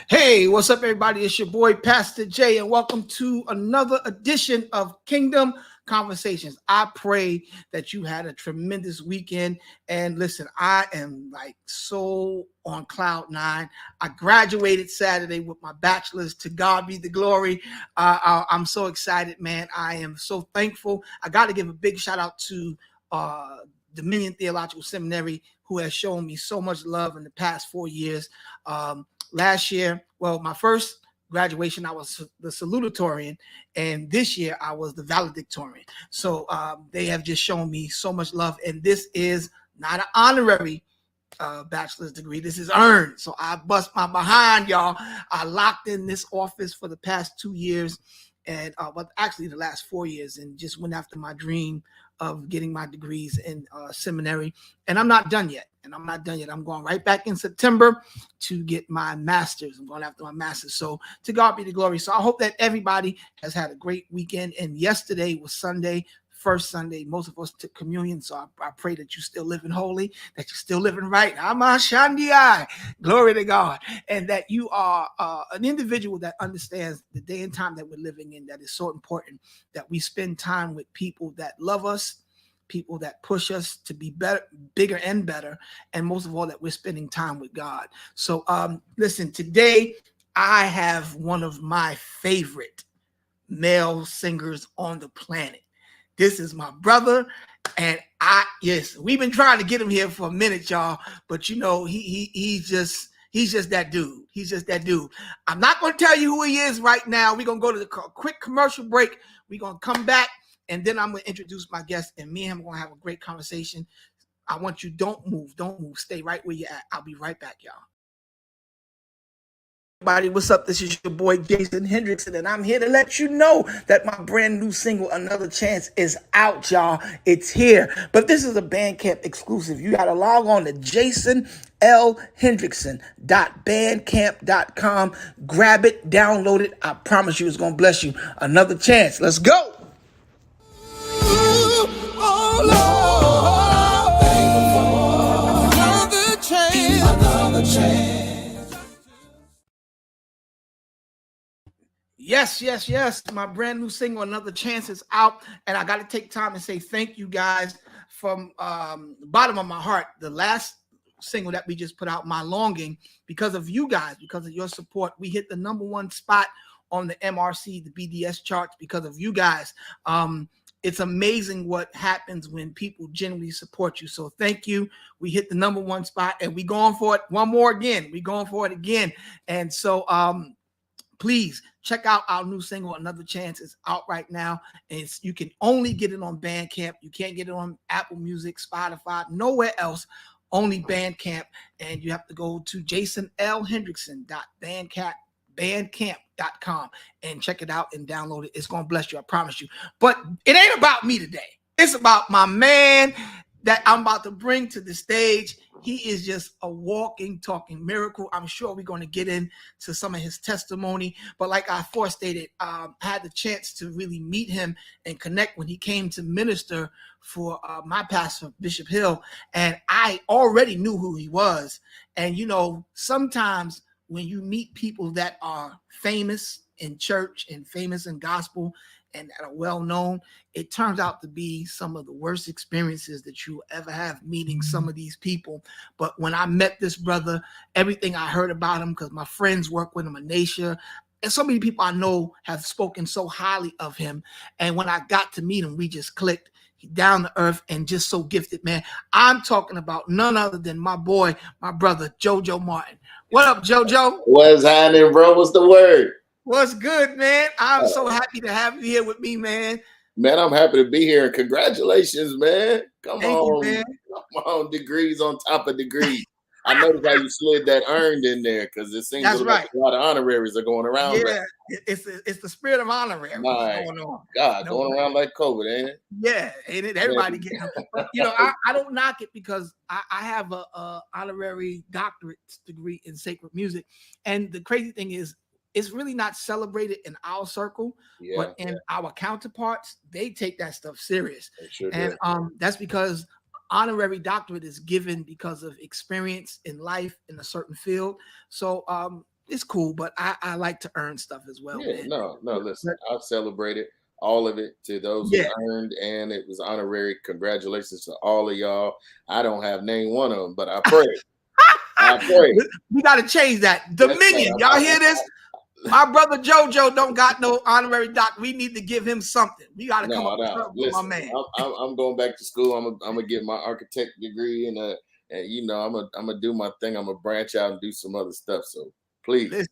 Hey, what's up, everybody? It's your boy, Pastor Jay, and welcome to another edition of Kingdom Conversations. I pray that you had a tremendous weekend. And listen, I am like so on cloud nine. I graduated Saturday with my bachelor's. To God be the glory. I'm so excited, man. I am so thankful. I got to give a big shout out to Dominion Theological Seminary, who has shown me so much love in the past 4 years. Last year, well, my first graduation, I was the salutatorian, and this year I was the valedictorian. So they have just shown me so much love, and this is not an honorary bachelor's degree. This is earned. So I bust my behind, y'all. I locked in this office for the past 2 years, and but actually the last 4 years, and just went after my dream of getting my degrees in seminary. And I'm not done yet. I'm going right back in September to get my master's. I'm going after my master's. So to God be the glory. So I hope that everybody has had a great weekend. And yesterday was Sunday, first Sunday. Most of us took communion. So I pray that you're still living holy, that you're still living right. Glory to God. And that you are an individual that understands the day and time that we're living in, that is so important, that we spend time with people that love us, people that push us to be better, bigger and better, and most of all, that we're spending time with God. So listen, today I have one of my favorite male singers on the planet. This is my brother, and yes, we've been trying to get him here for a minute, y'all, but you know, he's just that dude. He's just that dude. I'm not going to tell you who he is right now. We're going to go to the quick commercial break. We're going to come back, and then I'm going to introduce my guest, and me and him are going to have a great conversation. I want you, don't move. Stay right where you're at. I'll be right back, y'all. Everybody, what's up? This is your boy Jason Hendrickson, and I'm here to let you know that my brand new single, Another Chance, is out, y'all. It's here. But this is a Bandcamp exclusive. You got to log on to jasonlhendrickson.bandcamp.com. Grab it, download it. I promise you it's going to bless you. Another Chance. Let's go. Another chance. Yes. My brand new single, Another Chance, is out. And I got to take time and say thank you guys from the bottom of my heart. The last single that we just put out, My Longing, because of you guys, because of your support, we hit the #1 spot on the MRC, the BDS charts, because of you guys. It's amazing what happens when people genuinely support you. So thank you. We hit the #1 spot, and we going for it one more again. We going for it again. And so please check out our new single, Another Chance. Is out right now. And you can only get it on Bandcamp. You can't get it on Apple Music, Spotify, nowhere else. Only Bandcamp. And you have to go to jasonlhendrickson.bandcamp.com and check it out and download it. It's going to bless you. I promise you. But it ain't about me today. It's about my man that I'm about to bring to the stage. He is just a walking, talking miracle. I'm sure we're going to get into some of his testimony. But like I forestated, I had the chance to really meet him and connect when he came to minister for my pastor, Bishop Hill. And I already knew who he was. And, you know, sometimes when you meet people that are famous in church and famous in gospel, and that are well known, it turns out to be some of the worst experiences that you ever have meeting some of these people. But when I met this brother, everything I heard about him, because my friends work with him, Anisha, and so many people I know have spoken so highly of him. And when I got to meet him, we just clicked. He down to earth and just so gifted, man. I'm talking about none other than my boy, my brother, JoJo Martin. What up, JoJo? What's happening, bro? What's the word? What's good, man? I'm so happy to have you here with me, man. Man, I'm happy to be here. And congratulations, man. Thank you, man. Come on, degrees on top of degrees. I noticed how you slid that earned in there because it seems like a lot of honoraries are going around. Yeah, it's the spirit of honorary going on. God, going around like COVID, ain't it? Yeah, ain't it? Everybody getting them. But, I don't knock it because I have a honorary doctorate degree in sacred music. And the crazy thing is, it's really not celebrated in our circle, but in our counterparts, they take that stuff serious. Sure and that's because honorary doctorate is given because of experience in life in a certain field. So it's cool, but I like to earn stuff as well. Yeah, man. no, listen, I've celebrated all of it to those who earned, and it was honorary. Congratulations to all of y'all. I don't have name one of them, but I pray. I pray. We got to change that. Dominion, y'all hear this? My brother JoJo don't got no honorary doc. We need to give him something. We got to come up with something, listen, my man. I'm going back to school. I'm gonna get my architect degree, and I'm gonna do my thing. I'm gonna branch out and do some other stuff. So please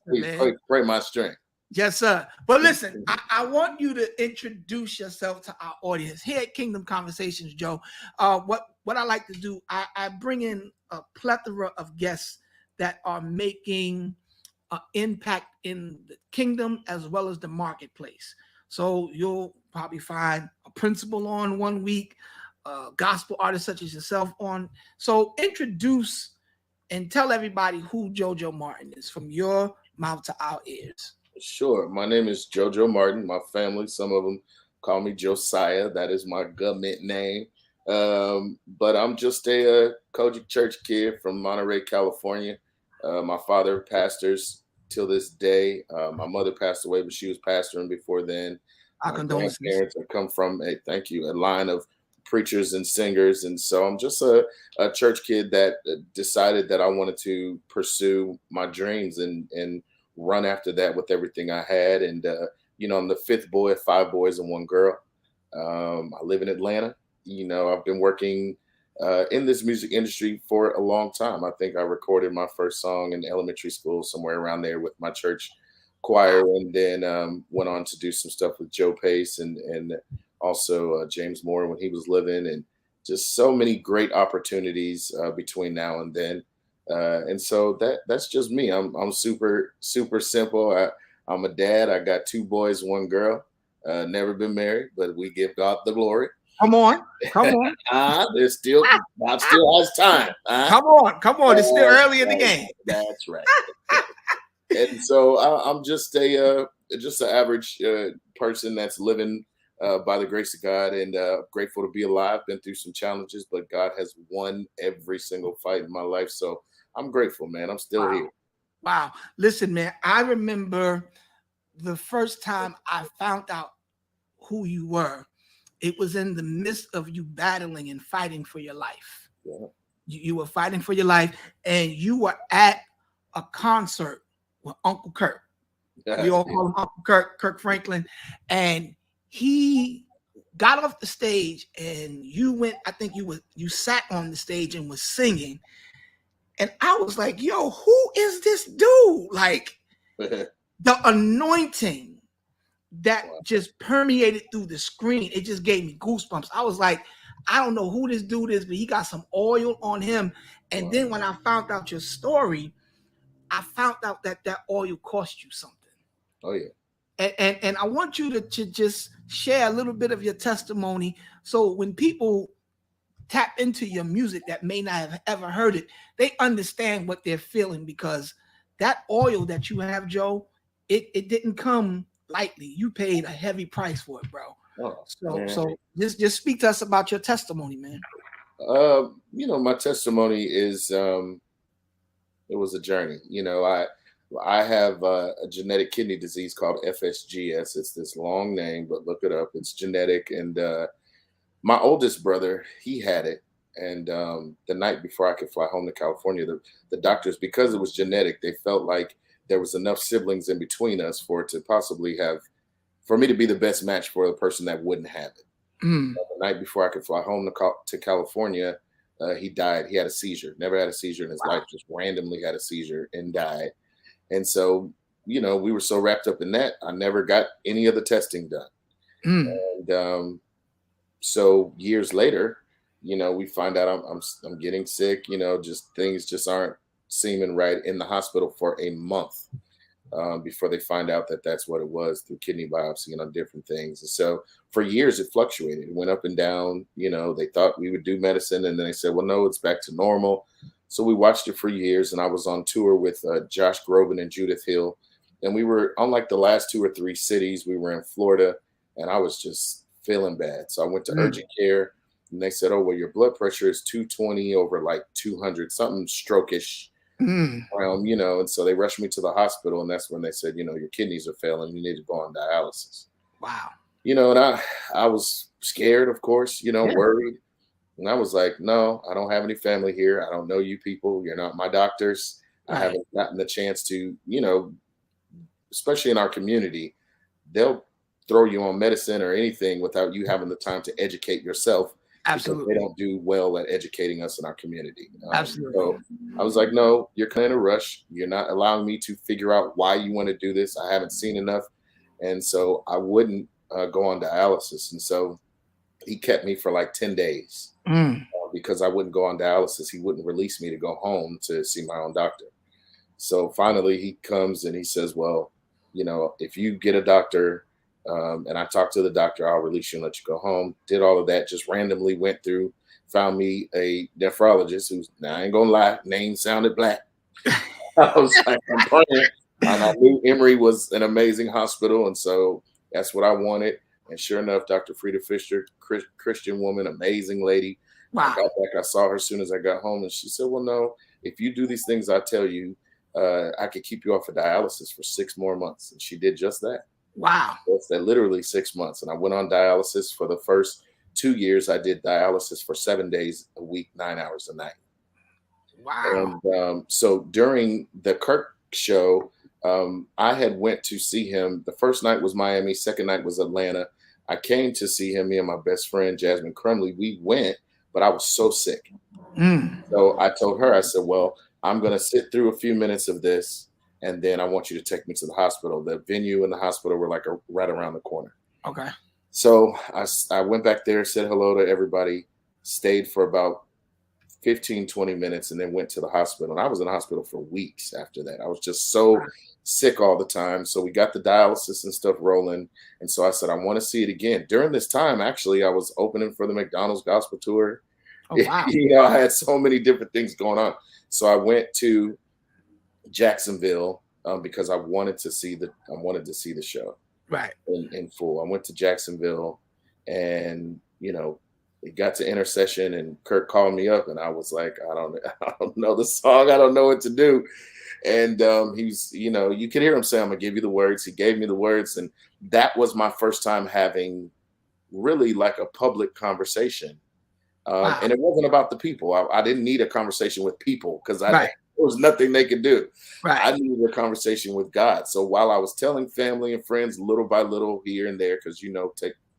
pray my strength. Yes, sir. But listen, I want you to introduce yourself to our audience here at Kingdom Conversations, Joe. What I like to do, I bring in a plethora of guests that are making impact in the kingdom as well as the marketplace. So you'll probably find a principal on one week, gospel artists such as yourself on. So introduce and tell everybody who JoJo Martin is from your mouth to our ears. Sure. My name is JoJo Martin. My family, some of them call me Josiah. That is my government name. But I'm just a Kojic Church kid from Monterey, California. My father pastors till this day. My mother passed away, but she was pastoring before then. My grandparents have come from a line of preachers and singers, and so I'm just a church kid that decided that I wanted to pursue my dreams and run after that with everything I had. And I'm the fifth boy of 5 boys and 1 girl. I live in Atlanta. I've been working in this music industry for a long time. I think I recorded my first song in elementary school, somewhere around there with my church choir, and then went on to do some stuff with Joe Pace and also James Moore when he was living, and just so many great opportunities between now and then. And so that's just me. I'm super, super simple. I'm a dad. I got 2 boys, 1 girl. Never been married, but we give God the glory. Come on. There's still has time. Come on. It's still early in the game. That's right. And so I'm just an average person that's living by the grace of God, and grateful to be alive. Been through some challenges, but God has won every single fight in my life. So I'm grateful, man. I'm still here. Wow. Listen, man, I remember the first time I found out who you were. It was in the midst of you battling and fighting for your life. Yeah. You were fighting for your life, and you were at a concert with Uncle Kirk. We all call him Uncle Kirk Franklin. And he got off the stage, and you went, I think you sat on the stage and was singing. And I was like, yo, who is this dude? Like the anointing that just permeated through the screen. It just gave me goosebumps. I was like, I don't know who this dude is, but he got some oil on him. And then when I found out your story, I found out that oil cost you something. Oh, yeah. And I want you to just share a little bit of your testimony. So when people tap into your music that may not have ever heard it, they understand what they're feeling, because that oil that you have, Joe, it didn't come lightly. You paid a heavy price for it, bro. So just speak to us about your testimony, man. My testimony is it was a journey. I have a genetic kidney disease called FSGS. It's this long name, but look it up. It's genetic. And my oldest brother, he had it. And the night before I could fly home to California, the doctors, because it was genetic, they felt like there was enough siblings in between us for it to possibly have, for me to be the best match for the person that wouldn't have it. Mm. The night before I could fly home to California, he died. He had a seizure. Never had a seizure in his Wow. life. Just randomly had a seizure and died. And so, we were so wrapped up in that, I never got any of the testing done. Mm. And so years later, we find out I'm getting sick. Just things just aren't seeming right in the hospital for a month before they find out that that's what it was through kidney biopsy and on different things. And so for years it fluctuated. It went up and down. They thought we would do medicine, and then they said, well, no, it's back to normal. So we watched it for years, and I was on tour with Josh Groban and Judith Hill. And we were on like the last 2 or 3 cities. We were in Florida, and I was just feeling bad. So I went to Mm. urgent care, and they said, oh, well, your blood pressure is 220 over like 200, something stroke-ish. Mm. And so they rushed me to the hospital, and that's when they said, your kidneys are failing. You need to go on dialysis. Wow. And I was scared, of course, Yeah. worried. And I was like, no, I don't have any family here. I don't know you people. You're not my doctors. I Right. haven't gotten the chance to, especially in our community, they'll throw you on medicine or anything without you having the time to educate yourself, because they Absolutely. don't do well at educating us in our community. Absolutely. So I was like, no, you're kind of in a rush. You're not allowing me to figure out why you want to do this. I haven't seen enough. And so I wouldn't go on dialysis. And so he kept me for like 10 days Mm. because I wouldn't go on dialysis. He wouldn't release me to go home to see my own doctor. So finally he comes and he says, well, if you get a doctor, and I talked to the doctor, I'll release you and let you go home. Did all of that, just randomly went through, found me a nephrologist who's, now I ain't gonna lie, name sounded black. I was like, I'm praying. And I knew Emory was an amazing hospital. And so that's what I wanted. And sure enough, Dr. Frida Fisher, Christian woman, amazing lady. I Wow. got back, I saw her as soon as I got home, and she said, well, no, if you do these things I tell you, I could keep you off of dialysis for 6 more months. And she did just that. Wow. That's that, literally 6 months. And I went on dialysis for the first 2 years. I did dialysis for 7 days a week, 9 hours a night. Wow. And so during the Kirk show, I had went to see him. The first night was Miami. Second night was Atlanta. I came to see him, me and my best friend, Jasmine Crumley. We went, but I was so sick. Mm. So I told her, I said, well, I'm going to sit through a few minutes of this, and then I want you to take me to the hospital. The venue and the hospital were like right around the corner. Okay. So I went back there, said hello to everybody, stayed for about 15, 20 minutes, and then went to the hospital. And I was in the hospital for weeks after that. I was just so sick all the time. So we got the dialysis and stuff rolling. And so I said, I want to see it again. During this time, actually, I was opening for the McDonald's gospel tour. Oh, wow. I had so many different things going on. So I went to Jacksonville because I wanted to see the show Right. in full. I went to Jacksonville, and it got to intercession, and Kirk called me up, and I was like, I don't know the song. I don't know what to do. And he's, you could hear him say, I'm gonna give you the words. He gave me the words, and that was my first time having really like a public conversation. Wow. And it wasn't about the people. I didn't need a conversation with people because Right. there was nothing they could do. Right. I needed a conversation with God. So while I was telling family and friends little by little here and there, because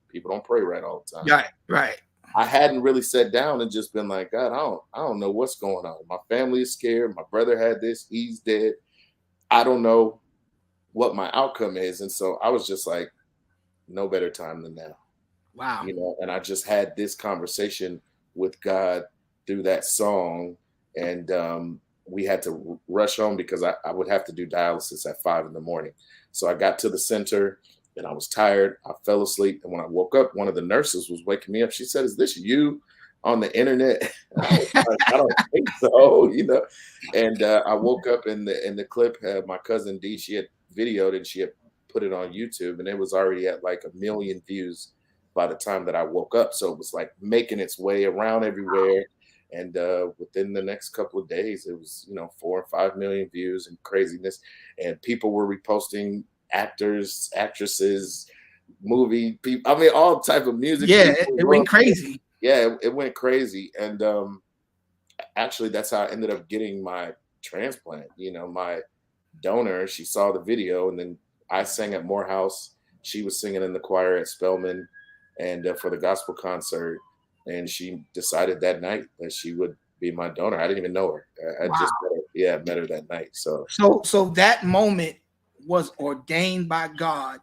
people don't pray right all the time. Right. Right. I hadn't really sat down and just been like, God, I don't know what's going on. My family is scared. My brother had this. He's dead. I don't know what my outcome is. And so I was just like, no better time than now. Wow. And I just had this conversation with God through that song. And we had to rush home because I would have to do dialysis at 5 a.m. So I got to the center and I was tired. I fell asleep. And when I woke up, one of the nurses was waking me up. She said, is this you on the internet? I was like, I don't think so, And I woke up in the clip, my cousin D, she had videoed and she had put it on YouTube, and it was already at like 1 million views by the time that I woke up. So it was like making its way around everywhere. And within the next couple of days, it was 4 or 5 million views and craziness, and people were reposting actors, actresses, movie people. I mean, all type of music Yeah, people. it went crazy. Yeah, it went crazy, and actually, that's how I ended up getting my transplant. My donor, she saw the video, and then I sang at Morehouse. She was singing in the choir at Spelman, and for the gospel concert. And she decided that night that she would be my donor. I didn't even know her. I Wow. just met her. Yeah, met her that night. So that moment was ordained by God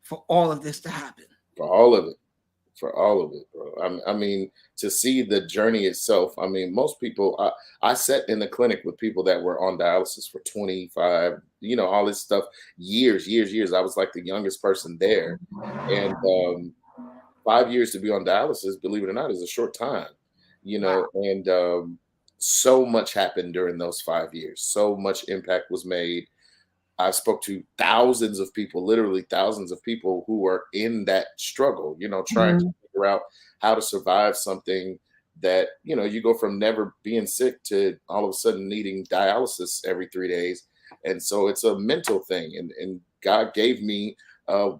for all of this to happen. For all of it, bro. I mean, to see the journey itself. I mean, most people. I sat in the clinic with people that were on dialysis for 25. All this stuff. Years. I was like the youngest person there, and 5 years to be on dialysis, believe it or not, is a short time. Wow. And so much happened during those 5 years. So much impact was made. I spoke to thousands of people, literally thousands of people who were in that struggle, trying to Mhm. figure out how to survive something that, you go from never being sick to all of a sudden needing dialysis every 3 days. And so it's a mental thing. And God gave me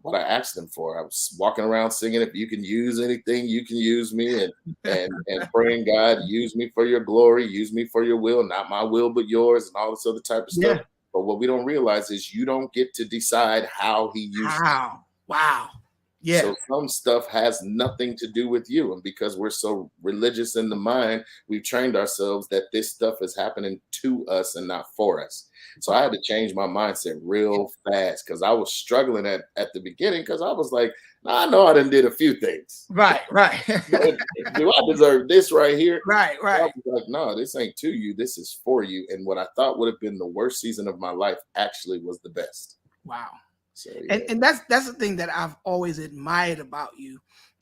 what I asked him for. I was walking around singing, if you can use anything, you can use me. And praying, God, use me for your glory, use me for your will, not my will, but yours, and all this other type of stuff. Yeah. But what we don't realize is you don't get to decide how he uses you. How? Wow. Yeah. So some stuff has nothing to do with you. And because we're so religious in the mind, we've trained ourselves that this stuff is happening to us and not for us. So I had to change my mindset real fast because I was struggling at the beginning because I was like, I know I done did a few things. Right. But do I deserve this right here? I Right. was like, no, this ain't to you. This is for you. And what I thought would have been the worst season of my life actually was the best. Wow. So yeah. And that's the thing that I've always admired about you.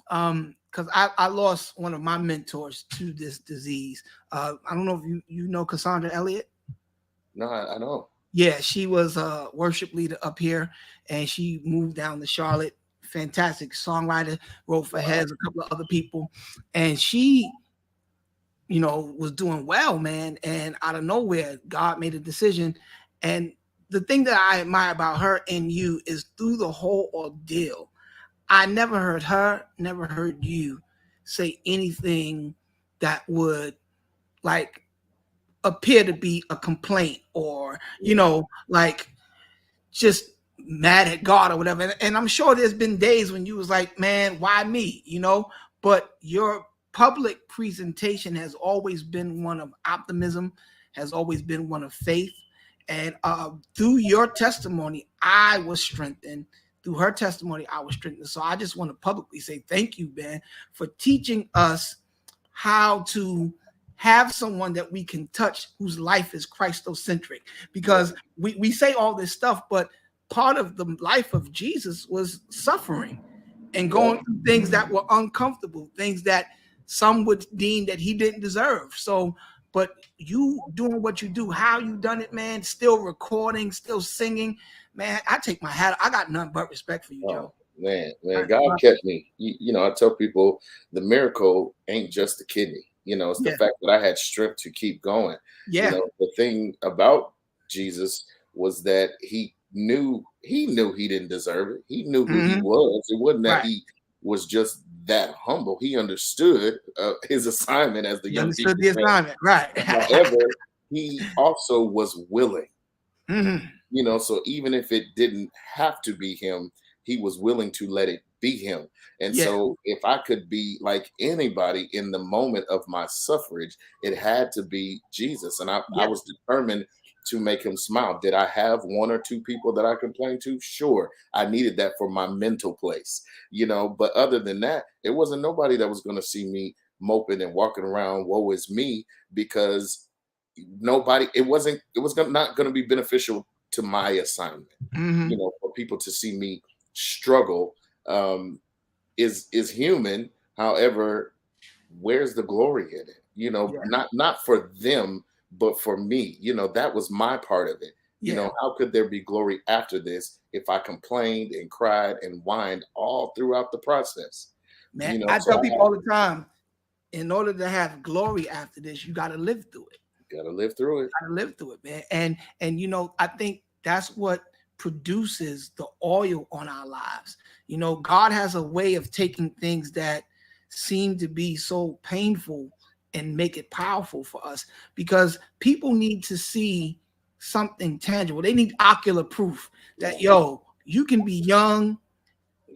Because I lost one of my mentors to this disease. I don't know if you know Cassandra Elliott. No, I know. Yeah, she was a worship leader up here, and she moved down to Charlotte. Fantastic songwriter, wrote for Heads, a couple of other people, and she, was doing well, man. And out of nowhere, God made a decision. And the thing that I admire about her and you is through the whole ordeal, I never heard her, never heard you say anything that would like appear to be a complaint or, like just mad at God or whatever. And I'm sure there's been days when you was like, man, why me? But your public presentation has always been one of optimism, has always been one of faith. And through your testimony, I was strengthened. Through her testimony, I was strengthened. So I just want to publicly say thank you, Ben, for teaching us how to have someone that we can touch whose life is Christocentric. Because we say all this stuff, but part of the life of Jesus was suffering and going through things that were uncomfortable, things that some would deem that he didn't deserve. So, but you doing what you do, how you done it, man, still recording, still singing, man, I take my hat. I got nothing but respect for you, Joe. Man, God kept me. I tell people the miracle ain't just the kidney. It's the fact that I had strength to keep going. Yeah. The thing about Jesus was that he knew he didn't deserve it. He knew who he was. It wasn't that he was just that humble. He understood his assignment, as the young people the assignment, right? However, he also was willing. So even if it didn't have to be him, he was willing to let it be him. And so if I could be like anybody in the moment of my suffrage, it had to be Jesus. And I was determined to make him smile. Did I have one or two people that I complained to? Sure. I needed that for my mental place, but other than that, it wasn't nobody that was going to see me moping and walking around, woe is me, because it was not going to be beneficial to my assignment. For people to see me struggle is human. However, where's the glory in it? Not for them, but for me. That was my part of it. How could there be glory after this if I complained and cried and whined all throughout the process? Man, I tell people all the time, in order to have glory after this, you got to live through it. Gotta live through it. Got to live through it, man. And I think that's what produces the oil on our lives. God has a way of taking things that seem to be so painful and make it powerful for us, because people need to see something tangible. They need ocular proof that, you can be young,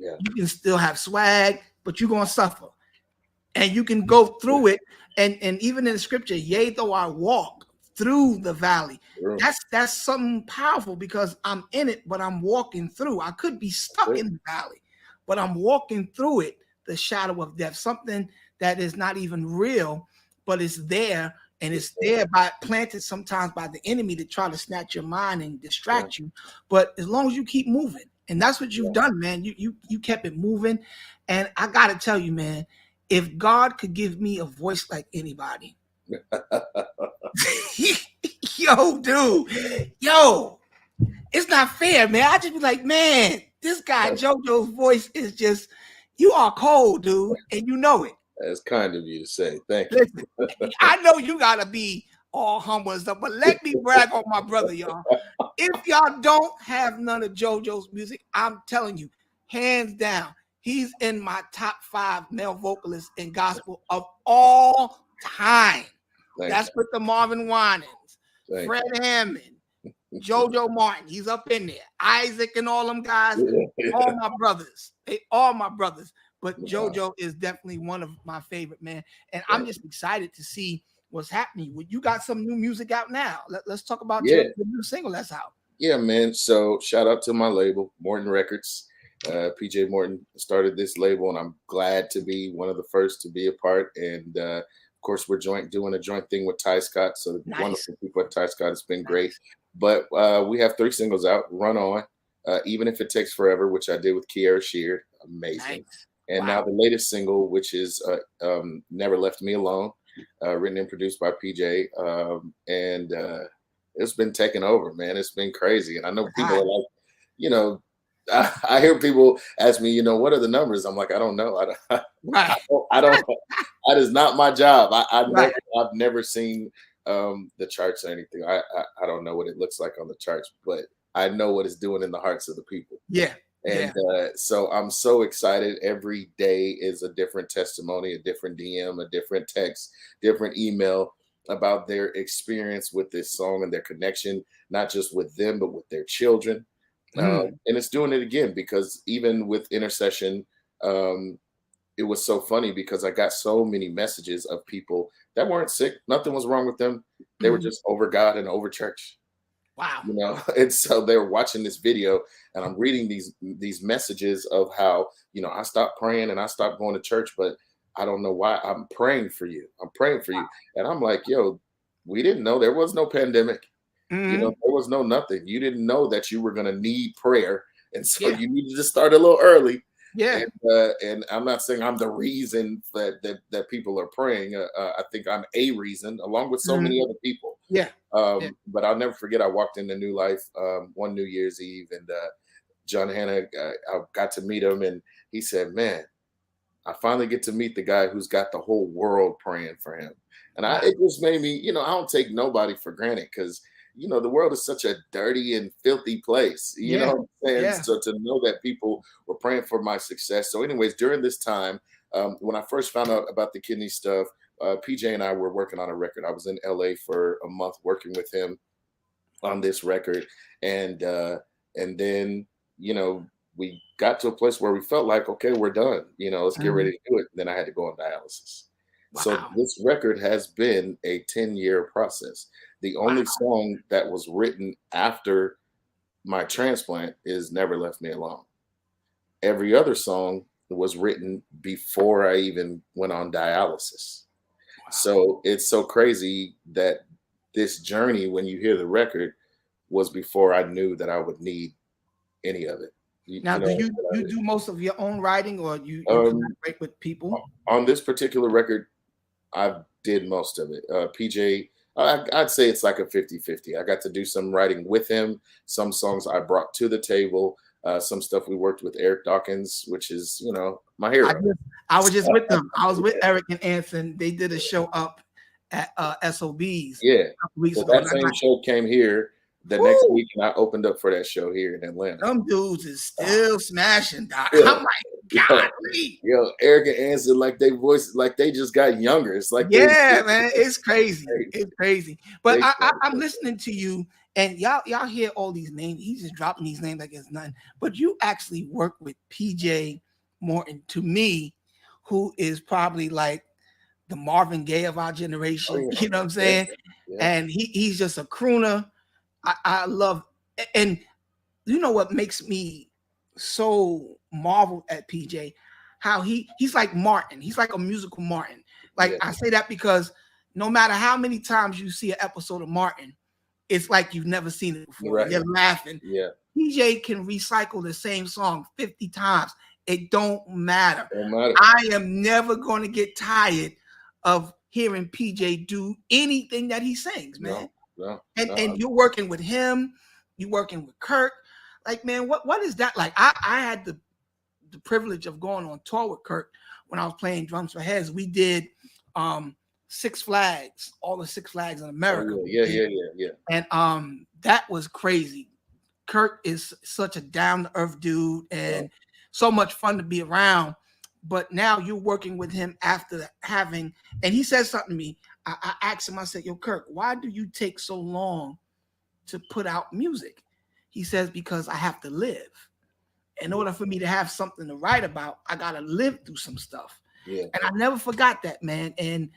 Yeah. you can still have swag, but you're going to suffer. And you can go through it. And even in the scripture, yea, though I walk through the valley, that's something powerful, because I'm in it, but I'm walking through. I could be stuck in the valley, but I'm walking through it, the shadow of death, something that is not even real, but it's there. And it's there planted sometimes by the enemy to try to snatch your mind and distract you. But as long as you keep moving, and that's what you've done, man, you kept it moving. And I got to tell you, man, if God could give me a voice like anybody, dude, it's not fair, man. I just be like, man, this guy JoJo's voice is just, you are cold, dude, and you know it. That's kind of you to say. Thank you. Listen, I know you gotta be all humble and stuff, but let me brag on my brother, y'all. If y'all don't have none of JoJo's music, I'm telling you, hands down, he's in my top 5 male vocalists in gospel of all time. That's with the Marvin Winans, Fred Hammond, JoJo Martin. He's up in there. Isaac and all them guys, all my brothers. They all my brothers. But JoJo is definitely one of my favorite, man. And I'm just excited to see what's happening. You got some new music out now. Let's talk about the new single that's out. Yeah, man. So shout out to my label, Morton Records. PJ Morton started this label, and I'm glad to be one of the first to be a part. And of course, we're doing a joint thing with Ty Scott. So wonderful people at Ty Scott. It's been great. But we have 3 singles out. Run On, Even If It Takes Forever, which I did with Kiara Sheard. Amazing. And now the latest single, which is Never Left Me Alone, written and produced by PJ. And it's been taken over, man. It's been crazy. And I know people are like, I hear people ask me, what are the numbers? I'm like, I don't know. I don't. That is not my job. I've never seen the charts or anything. I don't know what it looks like on the charts, but I know what it's doing in the hearts of the people. Yeah. And so I'm so excited. Every day is a different testimony, a different DM, a different text, different email about their experience with this song and their connection, not just with them, but with their children. And it's doing it again, because even with Intercession, it was so funny because I got so many messages of people that weren't sick. Nothing was wrong with them. They were just over God and over church. Wow. And so they were watching this video, and I'm reading these messages of how, I stopped praying and I stopped going to church, but I don't know why. I'm praying for you. I'm praying for you. And I'm like, we didn't know there was no pandemic. There was no nothing. You didn't know that you were going to need prayer. And so you needed to start a little early. Yeah. And I'm not saying I'm the reason that people are praying. I think I'm a reason, along with so many other people. Yeah. But I'll never forget, I walked into New Life one New Year's Eve, and John Hanna, I got to meet him, and he said, man, I finally get to meet the guy who's got the whole world praying for him. And it just made me, I don't take nobody for granted, because the world is such a dirty and filthy place. You know what I'm saying? Yeah. So to know that people were praying for my success. So anyways, during this time, when I first found out about the kidney stuff, PJ and I were working on a record. I was in LA for a month working with him on this record. And then, we got to a place where we felt like, okay, we're done. Let's get ready to do it. Then I had to go on dialysis. Wow. So this record has been a 10-year process. The only song that was written after my transplant is Never Left Me Alone. Every other song was written before I even went on dialysis. Wow. So it's so crazy that this journey, when you hear the record, was before I knew that I would need any of it. Now, do you do most of your own writing, or you collaborate with people? On this particular record, I did most of it. PJ, I'd say it's like a 50-50. I got to do some writing with him. Some songs I brought to the table. Some stuff we worked with Eric Dawkins, which is, my I hero. just I was just with them. I was with Eric and Anson. They did a show up at SOBs Yeah. a couple weeks So ago. that same show came here the next week, and I opened up for that show here in Atlanta. Them dudes is still smashing, Doc. Yeah. I'm like, golly. Eric and Anson, like they voice, like they just got younger. It's like Man, it's crazy. It's crazy. But I'm crazy. listening to you, and y'all hear all these names. He's just dropping these names like it's nothing. But you actually work with PJ Morton, to me, who is probably like the Marvin Gaye of our generation. Oh, yeah. You know what I'm saying? Yeah. And he's just a crooner. I love, and you know what makes me so marvel at PJ, how he's like Martin. He's like a musical Martin. Like, I say that because no matter how many times you see an episode of Martin, it's like you've never seen it before. Right. You're laughing. Yeah. PJ can recycle the same song 50 times. It don't matter. Don't I am never going to get tired of hearing PJ do anything that he sings, man. No. And you're working with him, you're working with Kirk. Like, man, what is that like? I had the privilege of going on tour with Kirk when I was playing drums for Heads. We did Six Flags, all the Six Flags in America. Oh, yeah. And that was crazy. Kirk is such a down-to-earth dude and so much fun to be around. But now you're working with him after having, and he said something to me. I asked him, I said, yo, Kirk, why do you take so long to put out music? He says, because I have to live. In order for me to have something to write about, I got to live through some stuff. Yeah. And I never forgot that, man. And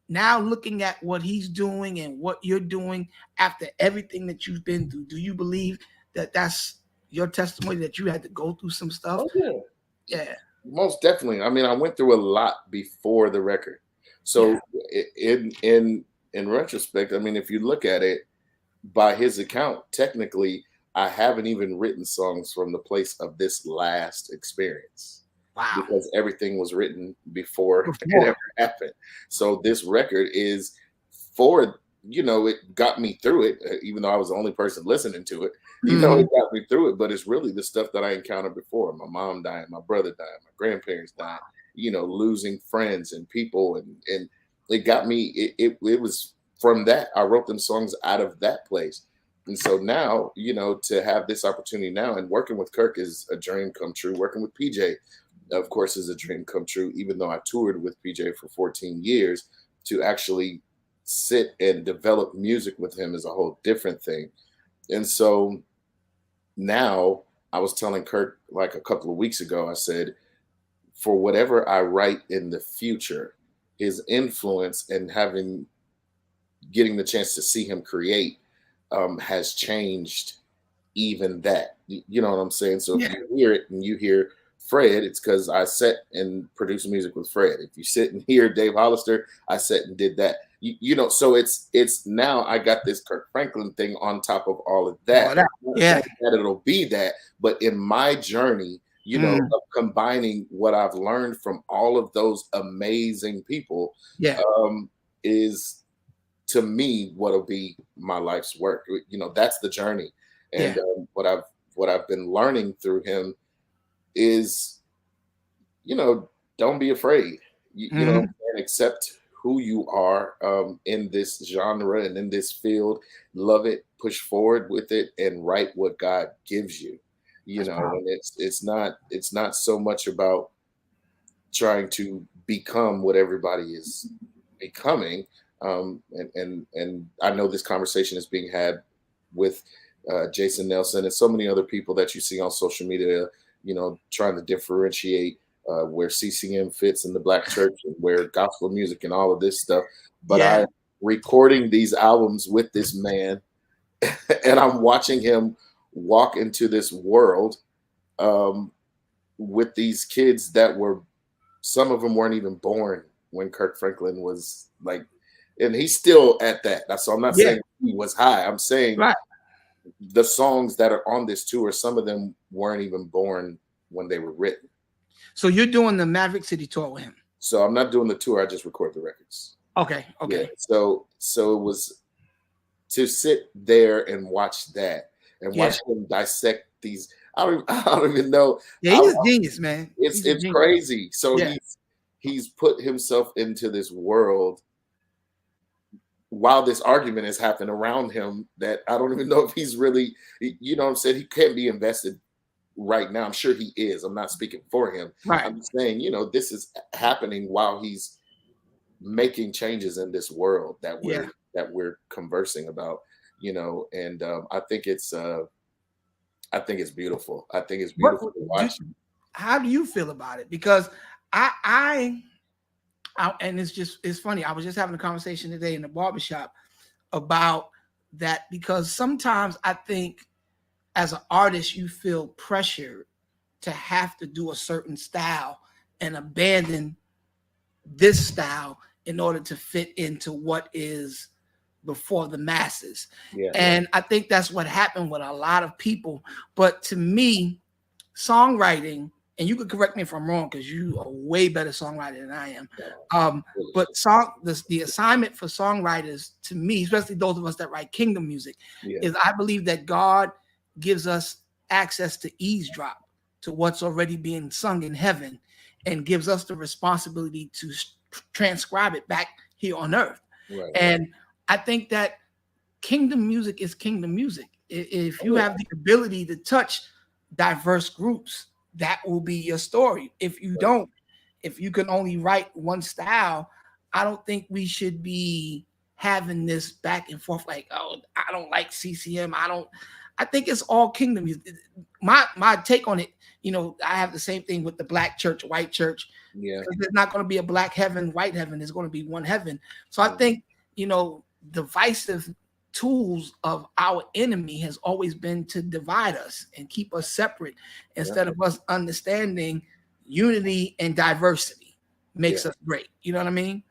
now looking at what he's doing and what you're doing after everything that you've been through, do you believe that that's your testimony, that you had to go through some stuff? Oh, yeah. Yeah. Most definitely. I mean, I went through a lot before the record. So in retrospect, I mean, if you look at it by his account, technically, I haven't even written songs from the place of this last experience. Wow. Because everything was written before it ever happened. So this record is for, it got me through it, even though I was the only person listening to it. It got me through it, but it's really the stuff that I encountered before. My mom dying, my brother dying, my grandparents dying, losing friends and people. And it got me, it was from that. I wrote them songs out of that place. And so now, to have this opportunity now, and working with Kirk is a dream come true. Working with PJ, of course, is a dream come true, even though I toured with PJ for 14 years. To actually sit and develop music with him is a whole different thing. And so now I was telling Kirk like a couple of weeks ago, I said, for whatever I write in the future, his influence and getting the chance to see him create has changed even that. You know what I'm saying? So if you hear it and you hear Fred, it's because I sat and produced music with Fred. If you sit and hear Dave Hollister, I sat and did that. So it's now I got this Kirk Franklin thing on top of all of that. That it'll be that, but in my journey, of combining what I've learned from all of those amazing people, is to me what'll be my life's work. That's the journey, and what I've been learning through him is, don't be afraid. And accept who you are in this genre and in this field. Love it, push forward with it, and write what God gives you. And it's not so much about trying to become what everybody is becoming. And I know this conversation is being had with Jason Nelson and so many other people that you see on social media, trying to differentiate where CCM fits in the Black church and where gospel music and all of this stuff. But I'm recording these albums with this man and I'm watching him walk into this world with these kids that some of them weren't even born when Kirk Franklin was like, and he's still at that. So I'm not saying he was high. I'm saying the songs that are on this tour, some of them weren't even born when they were written. So you're doing the Maverick City tour with him? So I'm not doing the tour. I just record the records. Okay. Yeah. So it was to sit there and watch that and watch him dissect these. I don't even know. Yeah, he's a genius, man. He's a It's genius. crazy. So Yeah, he's put himself into this world while this argument is happening around him that I don't even know if he's really, you know what I'm saying? He can't be invested right now. I'm sure he is. I'm not speaking for him. right. I'm saying, this is happening while he's making changes in this world Yeah. that we're conversing about, and I think it's beautiful. I think it's What beautiful to do? watch. How do you feel about it? Because and it's funny. I was just having a conversation today in the barbershop about that because sometimes I think as an artist you feel pressured to have to do a certain style and abandon this style in order to fit into what is before the masses. Yeah. And I think that's what happened with a lot of people. But to me, songwriting, and you could correct me if I'm wrong because you are way better songwriter than I am. But the assignment for songwriters, to me, especially those of us that write kingdom music, is I believe that God gives us access to eavesdrop to what's already being sung in heaven and gives us the responsibility to transcribe it back here on earth. Right. And I think that kingdom music is kingdom music. If you have the ability to touch diverse groups, that will be your story. If you don't, if you can only write one style, I don't think we should be having this back and forth like, oh, I don't like CCM. I think it's all kingdom music. My take on it, I have the same thing with the black church, white church. Yeah. There's not going to be a black heaven, white heaven. There's going to be one heaven. So I think, divisive tools of our enemy has always been to divide us and keep us separate instead of us understanding unity and diversity makes us great. You know what I mean?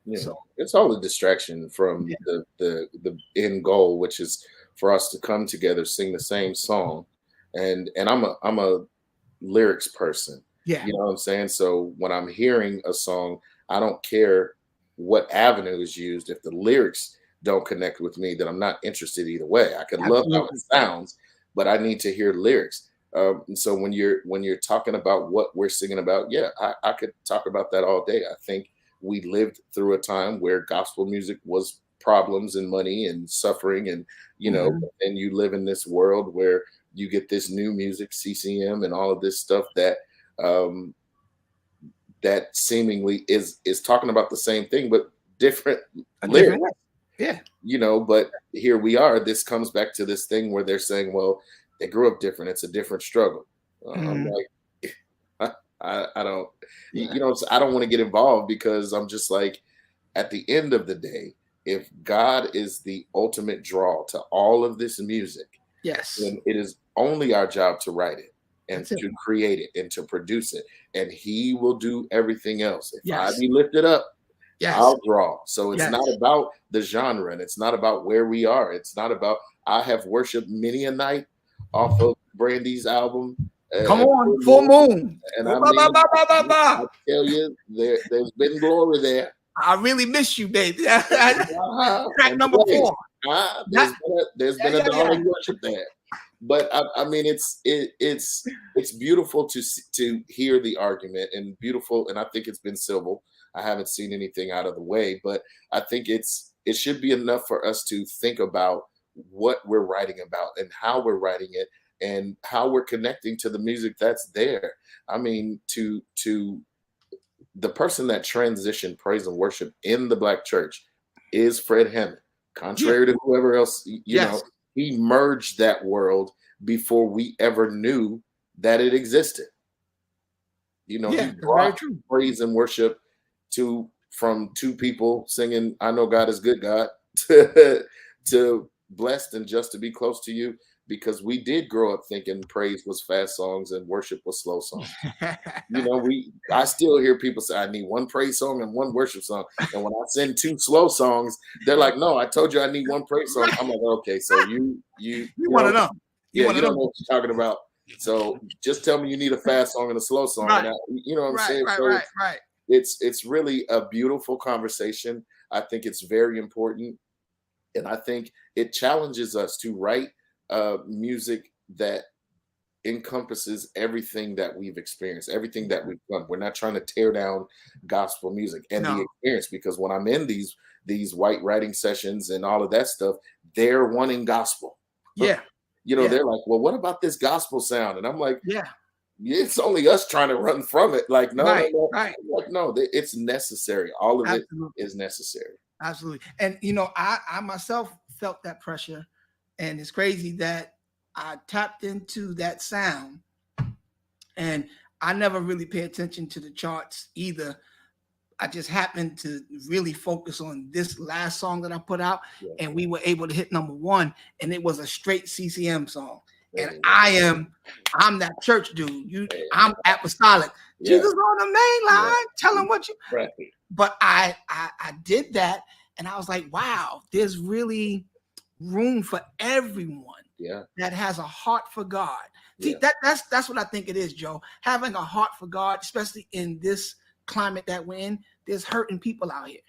Yeah. So it's all a distraction from the end goal, which is for us to come together, sing the same song. And I'm a lyrics person. Yeah. You know what I'm saying? So when I'm hearing a song, I don't care what avenue is used. If the lyrics don't connect with me, then I'm not interested either way. I could love how it sounds, but I need to hear lyrics. And so when you're talking about what we're singing about, I could talk about that all day. I think we lived through a time where gospel music was problems and money and suffering, and and you live in this world where you get this new music, CCM, and all of this stuff that that seemingly is talking about the same thing but different lyrics. Yeah. But here we are. This comes back to this thing where they're saying, well, they grew up different. It's a different struggle. I'm like, I don't, I don't want to get involved because I'm just like, at the end of the day, if God is the ultimate draw to all of this music, then it is only our job to write it and to create it and to produce it. And he will do everything else. If I be lifted up, I'll draw. So it's not about the genre and it's not about where we are. It's not about, I have worshiped many a night off of Brandy's album. Come on, Full Moon. And I tell you, there's been glory there. I really miss you, baby. Track number 4. There's been a darling worship there. But I mean, it's beautiful to hear the argument and beautiful, and I think it's been civil. I haven't seen anything out of the way, but I think it should be enough for us to think about what we're writing about and how we're writing it and how we're connecting to the music that's there. I mean, to the person that transitioned praise and worship in the Black church is Fred Hammond. Contrary to whoever else, he merged that world before we ever knew that it existed. He brought praise and worship from two people singing "I Know God Is Good, God" to "Blessed and Just to Be Close to You," because we did grow up thinking praise was fast songs and worship was slow songs. I still hear people say, I need one praise song and one worship song. And when I send 2 slow songs, they're like, no, I told you I need one praise song. I'm like, okay, so you want to know. You don't know what you're talking about. So just tell me you need a fast song and a slow song. Right. And you know what I'm saying? Right. It's really a beautiful conversation. I think it's very important. And I think it challenges us to write music that encompasses everything that we've experienced, everything that we've done. We're not trying to tear down gospel music and the No. experience, because when I'm in these white writing sessions and all of that stuff, they're wanting gospel. Yeah. Yeah. They're like, well, what about this gospel sound? And I'm like, Yeah. it's only us trying to run from it. Like, no, no, Right. no. Right. Like, no, it's necessary. All of it Absolutely. is necessary. Absolutely. And I myself felt that pressure, and it's crazy that I tapped into that sound, and I never really pay attention to the charts either. I just happened to really focus on this last song that I put out, Yeah. and we were able to hit #1, and it was a straight CCM song. And Hey, I'm that church dude. I'm apostolic. yeah. Jesus on the main line. Yeah. Tell him what you. Right. But I did that, and I was like, wow, there's really room for everyone. Yeah. That has a heart for God. See, Yeah. that's what I think it is, Joe. Having a heart for God, especially in this climate that we're in, there's hurting people out here,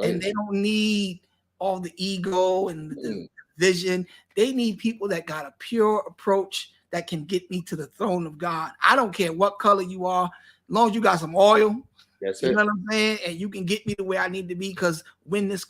and they don't need all the ego and the vision. They need people that got a pure approach that can get me to the throne of God. I don't care what color you are, as long as you got some oil. That's You it. know what I'm saying? And you can get me to where I need to be, because when this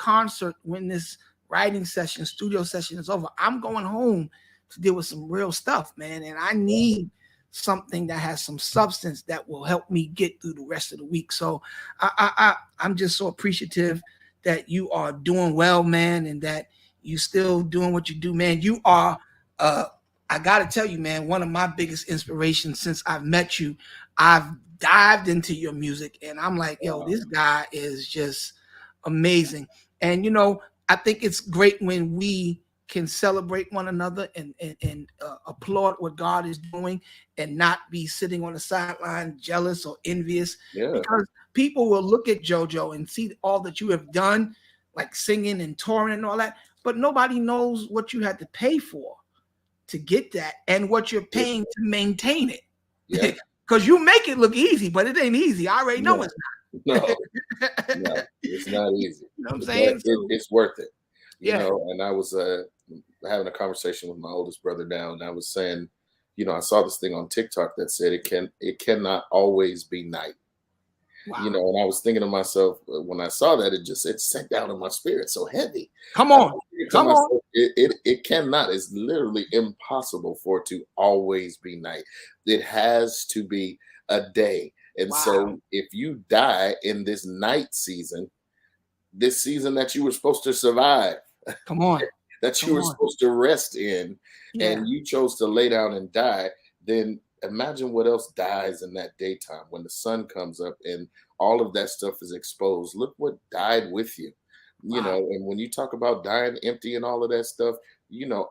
writing session, studio session is over, I'm going home to deal with some real stuff, man. And I need something that has some substance that will help me get through the rest of the week. So I'm just so appreciative that you are doing well, man, and that you still doing what you do, man. You are, I got to tell you, man, one of my biggest inspirations since I've met you. I've dived into your music, and I'm like, yo, this guy is just amazing. And, I think it's great when we can celebrate one another and applaud what God is doing, and not be sitting on the sideline jealous or envious. Yeah. Because people will look at JoJo and see all that you have done, like singing and touring and all that, but nobody knows what you had to pay for to get that, and what you're paying to maintain it. Yeah. Because you make it look easy, but it ain't easy. I already know it's not. No, it's not easy. You know what I'm saying? It's worth it. Yeah. And I was having a conversation with my oldest brother now, and I was saying, I saw this thing on TikTok that said it cannot always be night. Wow. And I was thinking to myself, when I saw that, it sat down in my spirit so heavy. Come on. It cannot. It's literally impossible for it to always be night. It has to be a day. And so if you die in this night season, this season that you were supposed to survive, come on, that you were supposed to rest in, and you chose to lay down and die, then imagine what else dies in that daytime when the sun comes up and all of that stuff is exposed. Look what died with you. And when you talk about dying empty and all of that stuff,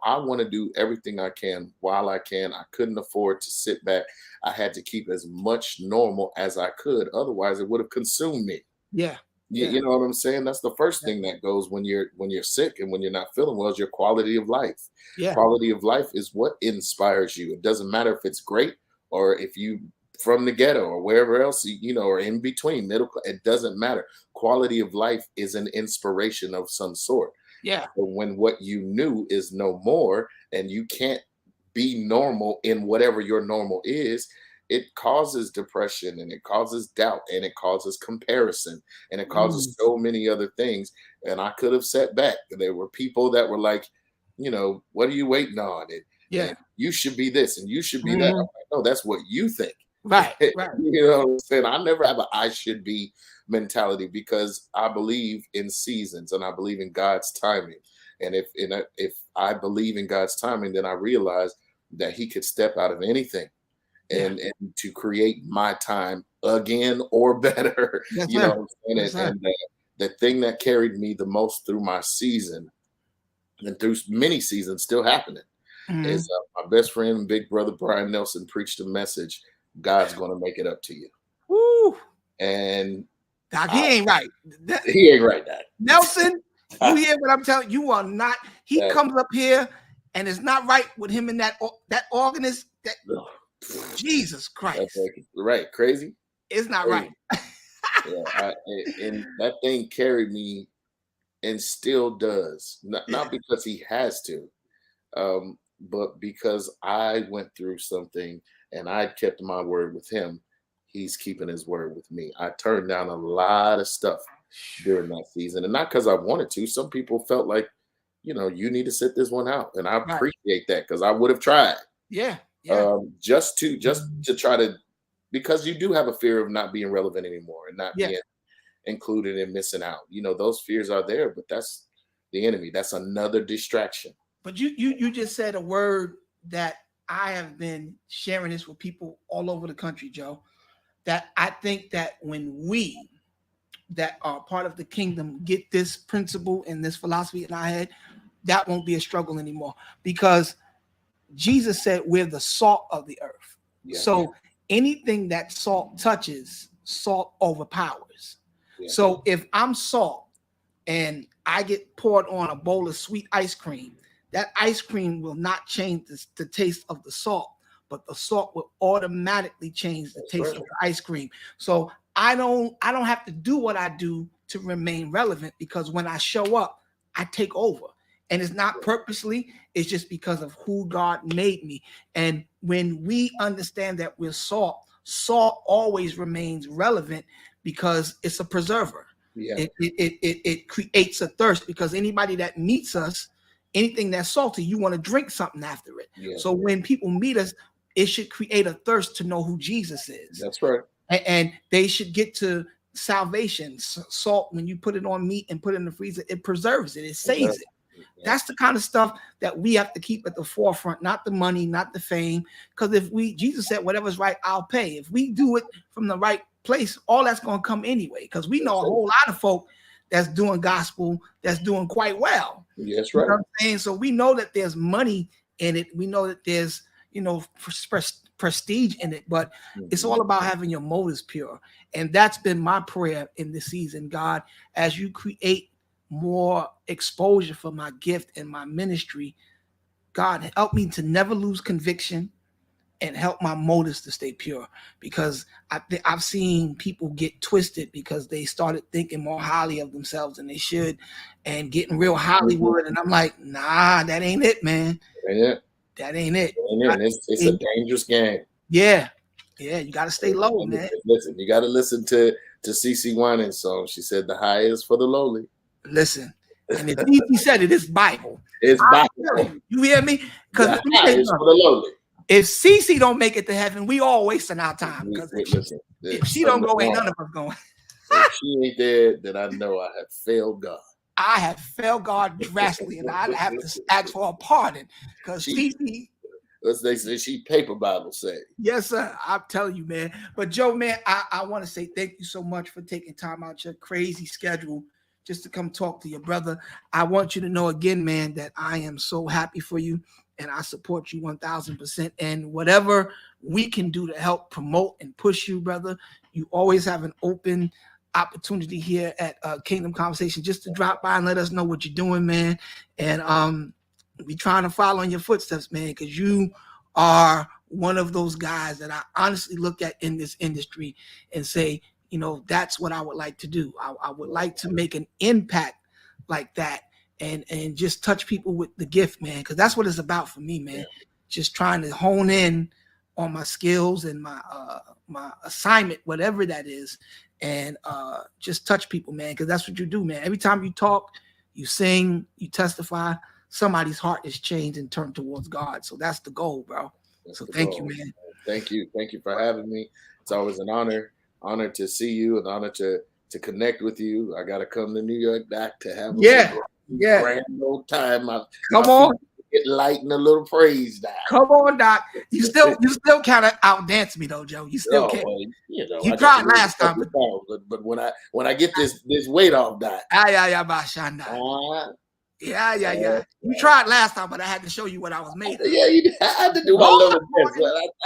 I want to do everything I can while I can. I couldn't afford to sit back. I had to keep as much normal as I could. Otherwise, it would have consumed me. Yeah. You know what I'm saying? That's the first thing that goes when you're sick and when you're not feeling well, is your quality of life. Yeah. Quality of life is what inspires you. It doesn't matter if it's great or if you from the ghetto or wherever else, or in between, middle. It doesn't matter. Quality of life is an inspiration of some sort. Yeah. But when what you knew is no more and you can't be normal in whatever your normal is, it causes depression, and it causes doubt, and it causes comparison, and it causes so many other things. And I could have sat back. There were people that were like, what are you waiting on? And you should be this and you should be that. I'm like, no, that's what you think. Right. You know what I'm saying? I never have a I should be mentality, because I believe in seasons and I believe in God's timing. And if I believe in God's timing, then I realize that He could step out of anything and to create my time again or better. You know what I'm saying? And the thing that carried me the most through my season and through many seasons still happening is my best friend and big brother Brian Nelson preached a message: God's going to make it up to you. Woo. And Doc, he ain't right. He ain't right, Doc. Nelson, you hear what I'm telling you? You are not. He comes up here and it's not right with him and that organist. Jesus Christ. Right. Crazy. It's not right. And that thing carried me and still does. Not because he has to, but because I went through something and I kept my word with him, he's keeping his word with me. I turned down a lot of stuff during that season, and not because I wanted to. Some people felt like, you need to sit this one out, and I Right. appreciate that because I would have tried, Yeah. Yeah. just to try to, because you do have a fear of not being relevant anymore and not Yeah. being included and missing out. Those fears are there, but that's the enemy. That's another distraction. But you just said a word that I have been sharing this with people all over the country, Joe. That I think that when we that are part of the kingdom get this principle and this philosophy in our head, that won't be a struggle anymore. Because Jesus said we're the salt of the earth. Yeah, So anything that salt touches, salt overpowers. yeah, So if I'm salt and I get poured on a bowl of sweet ice cream, that ice cream will not change the taste of the salt, but the salt will automatically change the that's taste right. of the ice cream. So I don't have to do what I do to remain relevant, because when I show up, I take over. And it's not purposely, it's just because of who God made me. And when we understand that we're salt, salt always remains relevant because it's a preserver. Yeah, It creates a thirst, because anybody that meets us, anything that's salty, you want to drink something after it. yeah, So when people meet us, it should create a thirst to know who Jesus is. that's right. And they should get to salvation. Salt, when you put it on meat and put it in the freezer, it preserves it, it saves it. Yeah, That's the kind of stuff that we have to keep at the forefront, not the money, not the fame. Because Jesus said, whatever's right, I'll pay. If we do it from the right place, all that's going to come anyway. Because we know a whole lot of folk that's doing gospel, that's doing quite well. that's You know right. what I'm saying? So we know that there's money in it. We know that there's, prestige in it, but it's all about having your motives pure. And that's been my prayer in this season. God, as you create more exposure for my gift and my ministry, God, help me to never lose conviction and help my motives to stay pure, because I've seen people get twisted because they started thinking more highly of themselves than they should and getting real Hollywood. And I'm like, nah, that ain't it, man. Ain't it? That ain't it. Ain't it? And it's a dangerous game. Yeah. Yeah. You got to stay low, And man. listen, you got to listen to CeCe Winans' song. She said, "The high is for the lowly." Listen. And if he said it, it's Bible. It's Bible. You hear me? Because The high is for the lowly. if CC don't make it to heaven, we all wasting our time. Because Listen, if she don't go, ain't none of us going. If she ain't there, then I know I have failed God. I have failed God drastically, and I have to ask for a pardon, because CC. As they say, she paper Bible say. Yes, sir. I'm telling you, man. But Joe, man, I want to say thank you so much for taking time out your crazy schedule just to come talk to your brother. I want you to know again, man, that I am so happy for you, and I support you 1,000%. And whatever we can do to help promote and push you, brother, you always have an open opportunity here at Kingdom Conversation just to drop by and let us know what you're doing, man. And we trying to follow in your footsteps, man, because you are one of those guys that I honestly look at in this industry and say, that's what I would like to do. I would like to make an impact like that and just touch people with the gift, man, because that's what it's about for me, man. Just trying to hone in on my skills and my assignment, whatever that is, and just touch people, man, because that's what you do, man. Every time you talk, you sing, you testify, somebody's heart is changed and turned towards God. So that's the goal, bro. So thank you, man. Thank you for having me. It's always an honor to see you, an honor to connect with you. I got to come to New York, Doc, to have a grand old time. Come on. Get light and a little praise, Doc. Come on, Doc. You still kind of outdance me though, Joe. You still can't. Well, you tried last time, but when I get this weight off, Doc. Yeah. You tried last time, but I had to show you what I was made of. Yeah, I had to do my little best.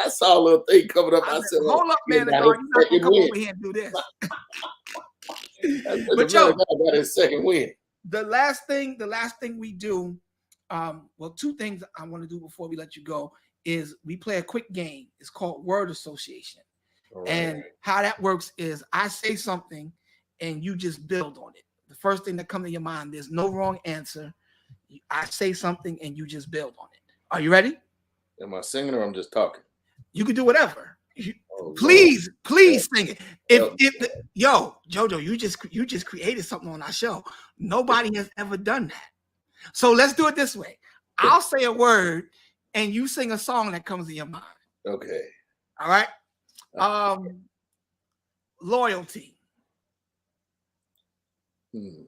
I saw a little thing coming up. I said, hold up, man. You're not gonna come over here and do this. But Joe, got his second win. The last thing we do, well, two things I want to do before we let you go is we play a quick game. It's called Word Association. Right. And how that works is I say something and you just build on it. The first thing that comes to your mind, there's no wrong answer. I say something and you just build on it. Are you ready? Am I singing or I'm just talking? You can do whatever. Oh, Please Lord. sing it. Help Yo, JoJo, you just created something on our show. Nobody has ever done that. So let's do it this way. I'll say a word and you sing a song that comes to your mind. Okay. All right. Loyalty. You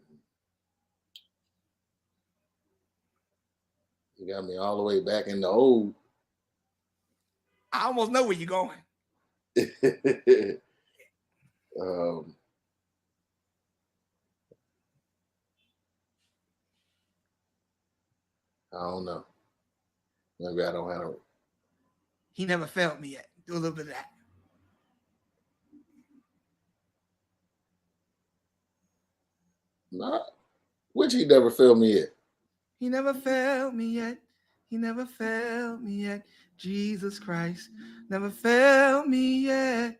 got me all the way back in the old. I almost know where you're going. I don't know. Maybe I don't have it. He never failed me yet. Do a little bit of that. Nah, which he never failed me yet. He never failed me yet. He never failed me yet. Jesus Christ never failed me yet.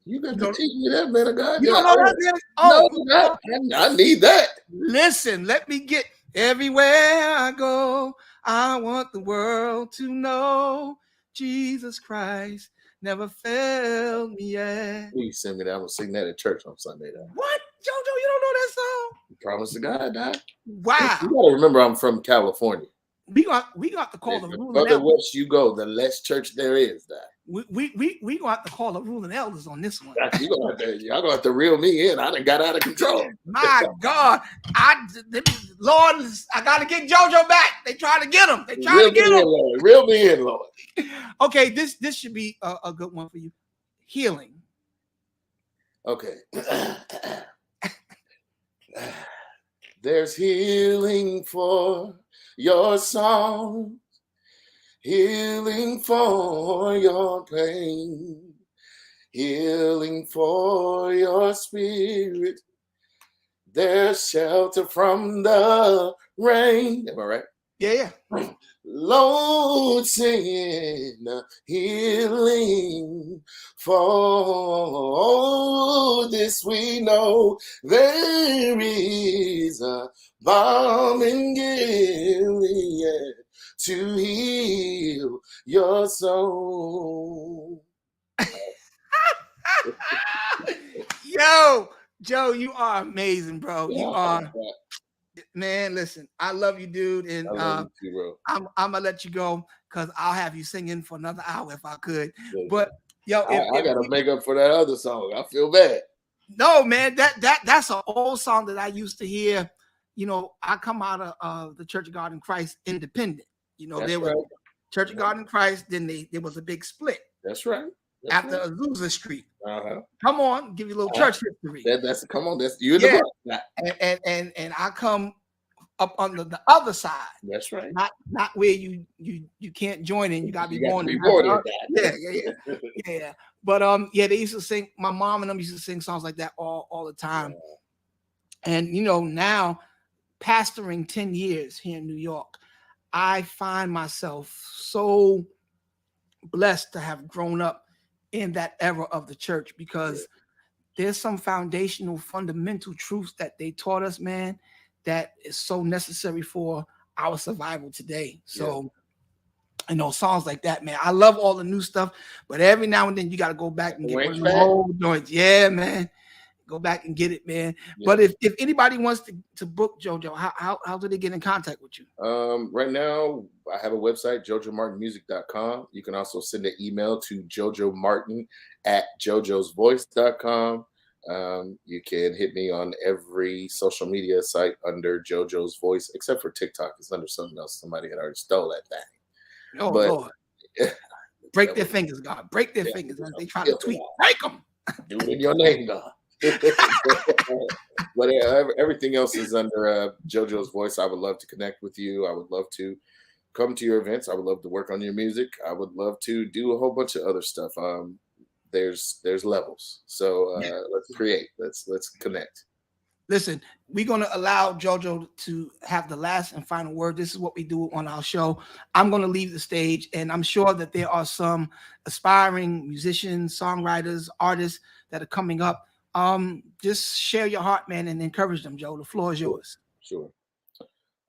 You got to teach me that, man of God. You don't know that, man? Oh, no, I need that. Listen, let me get everywhere I go. I want the world to know Jesus Christ never failed me yet. Please send me that. I'm gonna sing that at church on Sunday. What, JoJo? You don't know that song? Promise to God, Dad. Wow. You gotta remember, I'm from California. We got to call the ruling elders. The elders. west you go, the less church there is. Dad. We gonna have to call the ruling elders on this one. Y'all gonna have to reel me in. I done got out of control. My God, Lord, I gotta get JoJo back. They trying to get him. They trying to get him. Lord. Reel me in, Lord. Okay, this should be a good one for you. Healing. Okay. There's healing for your song, healing for your pain, healing for your spirit. There's shelter from the rain. Am I right? Yeah. Lord, send healing for this we know there is a balm in Gilead to heal your soul. Yo, Joe, you are amazing, bro. You are. Man, listen, I love you, dude, and I love you too, bro. I'm gonna let you go because I'll have you singing for another hour if I could. But yo, I gotta make up for that other song. I feel bad. No, man, that's an old song that I used to hear. You know, I come out of the Church of God in Christ independent. You know, there was Church of God in Christ. Then there was a big split. That's right. After Azusa Street. Come on, give you a little church history. Come on, that's you in the book. And I come up on the other side. That's right. Not where you can't join in. You gotta be born. Yeah. But they used to sing. My mom and them used to sing songs like that all the time. Yeah. And you know, now pastoring 10 years here in New York, I find myself so blessed to have grown up in that era of the church because there's some foundational, fundamental truths that they taught us, man, that is so necessary for our survival today. So, you know, songs like that, man. I love all the new stuff, but every now and then you got to go back and get one of the old joints. Yeah, man. Go back and get it, man. Yeah. But if anybody wants to book JoJo, how do they get in contact with you? Right now, I have a website, jojomartinmusic.com. You can also send an email to jojomartin@jojosvoice.com. You can hit me on every social media site under JoJo's Voice, except for TikTok. It's under something else. Somebody had already stole that thing. Oh, Lord. Break their fingers, God. Break their fingers. They try to tweet. Break them. Do it in your name, God. But everything else is under JoJo's Voice. I would love to connect with you. I would love to come to your events. I would love to work on your music. I would love to do a whole bunch of other stuff. There's levels. So let's create. Let's connect. Listen, we're going to allow JoJo to have the last and final word. This is what we do on our show. I'm going to leave the stage, and I'm sure that there are some aspiring musicians, songwriters, artists that are coming up. Just share your heart, man, and encourage them, Joe. The floor is yours. Sure.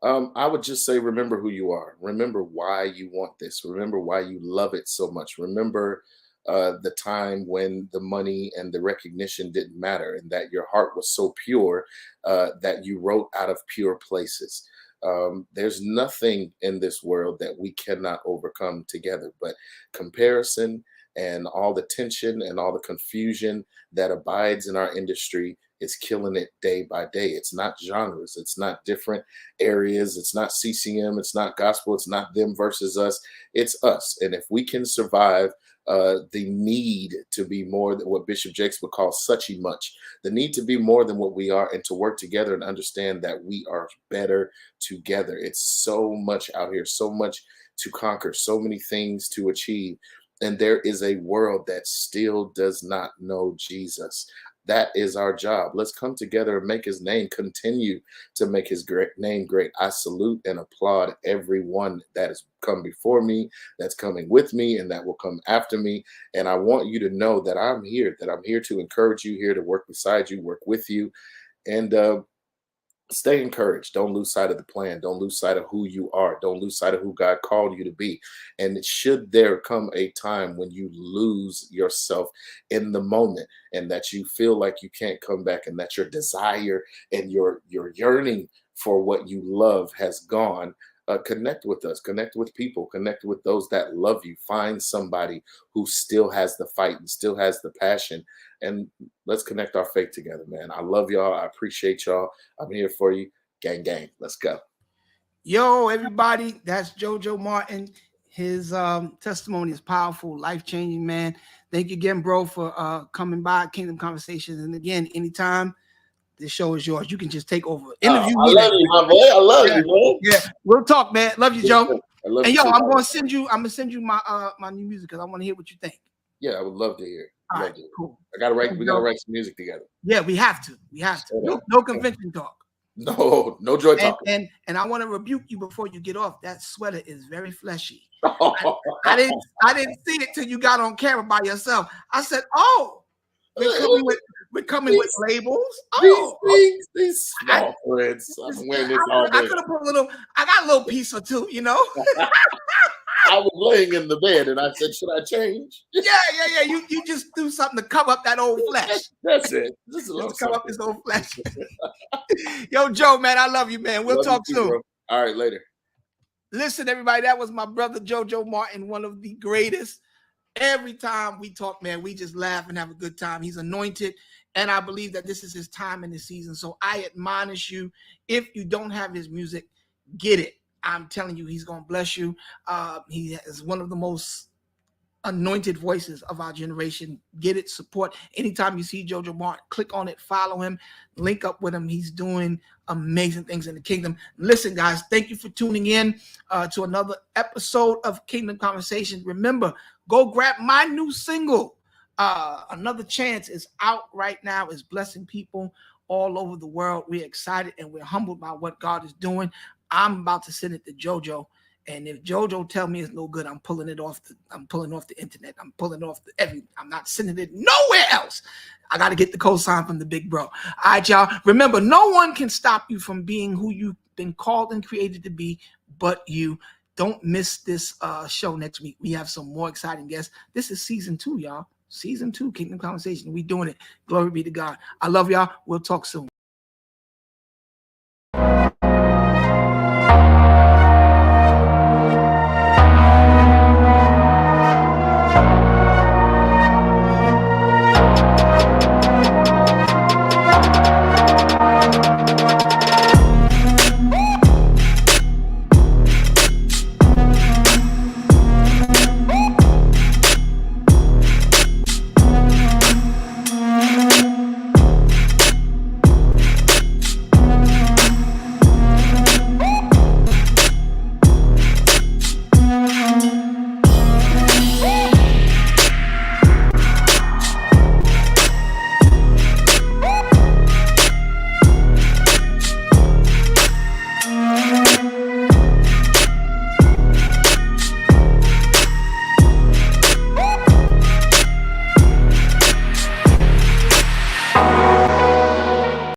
I would just say, remember who you are. Remember why you want this. Remember why you love it so much. Remember the time when the money and the recognition didn't matter, and that your heart was so pure that you wrote out of pure places. There's nothing in this world that we cannot overcome together, but comparison and all the tension and all the confusion that abides in our industry is killing it day by day. It's not genres, it's not different areas, it's not CCM, it's not gospel, it's not them versus us, it's us. And if we can survive the need to be more than what Bishop Jakes would call suchy much, the need to be more than what we are, and to work together and understand that we are better together. It's so much out here, so much to conquer, so many things to achieve. And there is a world that still does not know Jesus. That is our job. Let's come together and make his name, continue to make his great name great. I salute and applaud everyone that has come before me, that's coming with me, and that will come after me. And I want you to know that I'm here to encourage you, here to work beside you, work with you. And stay encouraged. Don't lose sight of the plan. Don't lose sight of who you are. Don't lose sight of who God called you to be. And should there come a time when you lose yourself in the moment, and that you feel like you can't come back, and that your desire and your yearning for what you love has gone, connect with us, connect with people, connect with those that love you. Find somebody who still has the fight and still has the passion, and let's connect our faith together, man. I love y'all. I appreciate y'all. I'm here for you. Gang, gang. Let's go. Yo, everybody, that's JoJo Martin. His testimony is powerful, life-changing, man. Thank you again, bro, for coming by Kingdom Conversations. And again, anytime this show is yours, you can just take over. Interview I me. love you, my boy. I love you, man. Yeah, we'll talk, man. Love you, Joe. I love And you yo, too. I'm gonna send you my my new music because I want to hear what you think. Yeah, I would love to hear. All Love right, to hear. cool. We gotta write some music together. Yeah, we have to. So No convention talk. No joy talk. And I want to rebuke you before you get off. That sweater is very fleshy. I didn't see it till you got on camera by yourself. I said, "Oh, we're coming with labels." Oh, These small threads. I'm wearing this all day. I could have put a little. I got a little piece or two, you know. I was laying in the bed and I said, "Should I change?" Yeah. You just do something to cover up that old flesh. That's it. Just cover up this old flesh. Yo, Joe, man, I love you, man. We'll talk soon. Bro. All right, later. Listen, everybody, that was my brother JoJo Martin, one of the greatest. Every time we talk, man, we just laugh and have a good time. He's anointed, and I believe that this is his time in the season. So I admonish you, if you don't have his music, get it. I'm telling you, he's going to bless you. He is one of the most anointed voices of our generation. Get it, support. Anytime you see JoJo Martin, click on it, follow him, link up with him. He's doing amazing things in the kingdom. Listen, guys, thank you for tuning in to another episode of Kingdom Conversation. Remember, go grab my new single. Another Chance is out right now. It's blessing people all over the world. We're excited and we're humbled by what God is doing. I'm about to send it to JoJo. And if JoJo tell me it's no good, I'm pulling it off the internet. I'm pulling it off I'm not sending it nowhere else. I got to get the cosign from the big bro. All right, y'all. Remember, no one can stop you from being who you've been called and created to be, but you. Don't miss this show next week. We have some more exciting guests. This is season 2, y'all. Season 2, Kingdom Conversation. We doing it. Glory be to God. I love y'all. We'll talk soon.